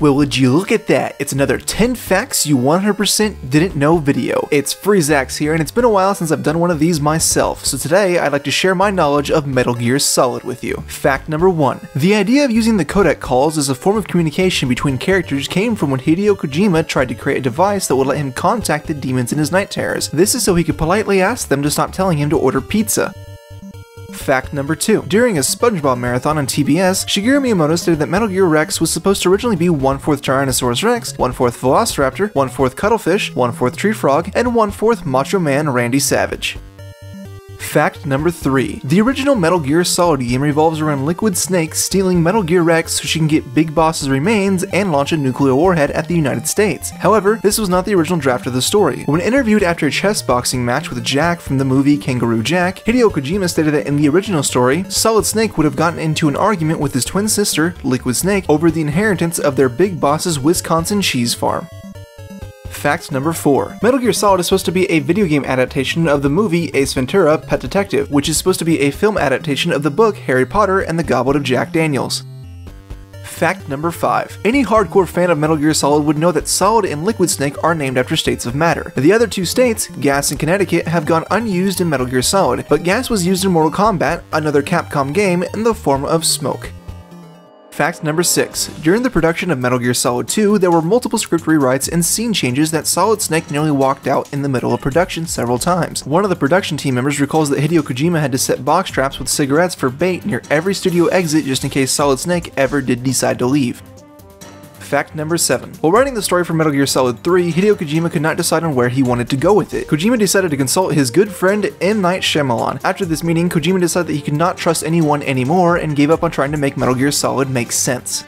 Well, would you look at that? It's another 10 facts you 100% didn't know video. It's FreeXax here, and it's been a while since I've done one of these myself, so today I'd like to share my knowledge of Metal Gear Solid with you. Fact number 1. The idea of using the codec calls as a form of communication between characters came from when Hideo Kojima tried to create a device that would let him contact the demons in his night terrors. This is so he could politely ask them to stop telling him to order pizza. Fact number 2. During a SpongeBob marathon on TBS, Shigeru Miyamoto stated that Metal Gear Rex was supposed to originally be 1/4 Tyrannosaurus Rex, 1/4 Velociraptor, 1/4 Cuttlefish, 1/4 Tree Frog, and 1/4 Macho Man Randy Savage. Fact number 3. The original Metal Gear Solid game revolves around Liquid Snake stealing Metal Gear Rex so she can get Big Boss's remains and launch a nuclear warhead at the United States. However, this was not the original draft of the story. When interviewed after a chess boxing match with Jack from the movie Kangaroo Jack, Hideo Kojima stated that in the original story, Solid Snake would have gotten into an argument with his twin sister, Liquid Snake, over the inheritance of their Big Boss's Wisconsin cheese farm. Fact number 4. Metal Gear Solid is supposed to be a video game adaptation of the movie Ace Ventura: Pet Detective, which is supposed to be a film adaptation of the book Harry Potter and the Goblet of Jack Daniels. Fact number 5. Any hardcore fan of Metal Gear Solid would know that Solid and Liquid Snake are named after states of matter. The other two states, Gas and Connecticut, have gone unused in Metal Gear Solid, but Gas was used in Mortal Kombat, another Capcom game, in the form of smoke. Fact number 6. During the production of Metal Gear Solid 2, there were multiple script rewrites and scene changes that Solid Snake nearly walked out in the middle of production several times. One of the production team members recalls that Hideo Kojima had to set box traps with cigarettes for bait near every studio exit just in case Solid Snake ever did decide to leave. Fact number 7. While writing the story for Metal Gear Solid 3, Hideo Kojima could not decide on where he wanted to go with it. Kojima decided to consult his good friend M. Night Shyamalan. After this meeting, Kojima decided that he could not trust anyone anymore and gave up on trying to make Metal Gear Solid make sense.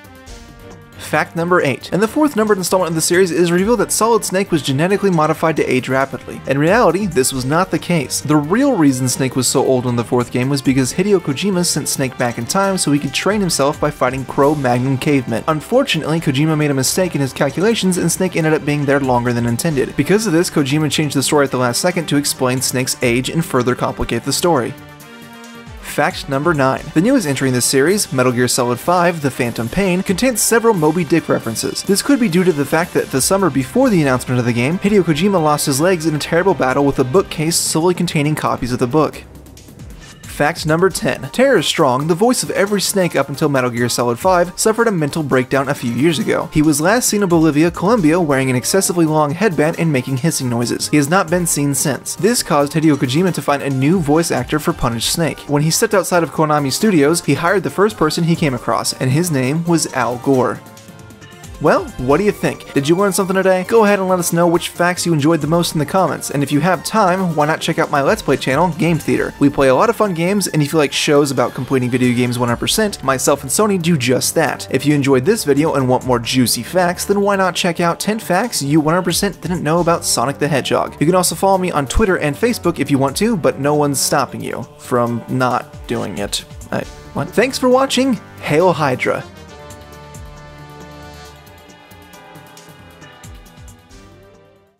Fact number 8. In the 4th numbered installment of the series, it is revealed that Solid Snake was genetically modified to age rapidly. In reality, this was not the case. The real reason Snake was so old in the 4th game was because Hideo Kojima sent Snake back in time so he could train himself by fighting Cro-Magnon cavemen. Unfortunately, Kojima made a mistake in his calculations and Snake ended up being there longer than intended. Because of this, Kojima changed the story at the last second to explain Snake's age and further complicate the story. Fact number 9. The newest entry in this series, Metal Gear Solid 5: The Phantom Pain, contains several Moby Dick references. This could be due to the fact that the summer before the announcement of the game, Hideo Kojima lost his legs in a terrible battle with a bookcase solely containing copies of the book. Fact number 10. Terror Strong, the voice of every Snake up until Metal Gear Solid 5, suffered a mental breakdown a few years ago. He was last seen in Bolivia, Colombia, wearing an excessively long headband and making hissing noises. He has not been seen since. This caused Hideo Kojima to find a new voice actor for Punished Snake. When he stepped outside of Konami Studios, he hired the first person he came across, and his name was Al Gore. Well, what do you think? Did you learn something today? Go ahead and let us know which facts you enjoyed the most in the comments, and if you have time, why not check out my Let's Play channel, Game Theater. We play a lot of fun games, and if you like shows about completing video games 100%, myself and Sony do just that. If you enjoyed this video and want more juicy facts, then why not check out 10 facts you 100% didn't know about Sonic the Hedgehog. You can also follow me on Twitter and Facebook if you want to, but no one's stopping you from not doing it. What? Thanks for watching. Hail Hydra.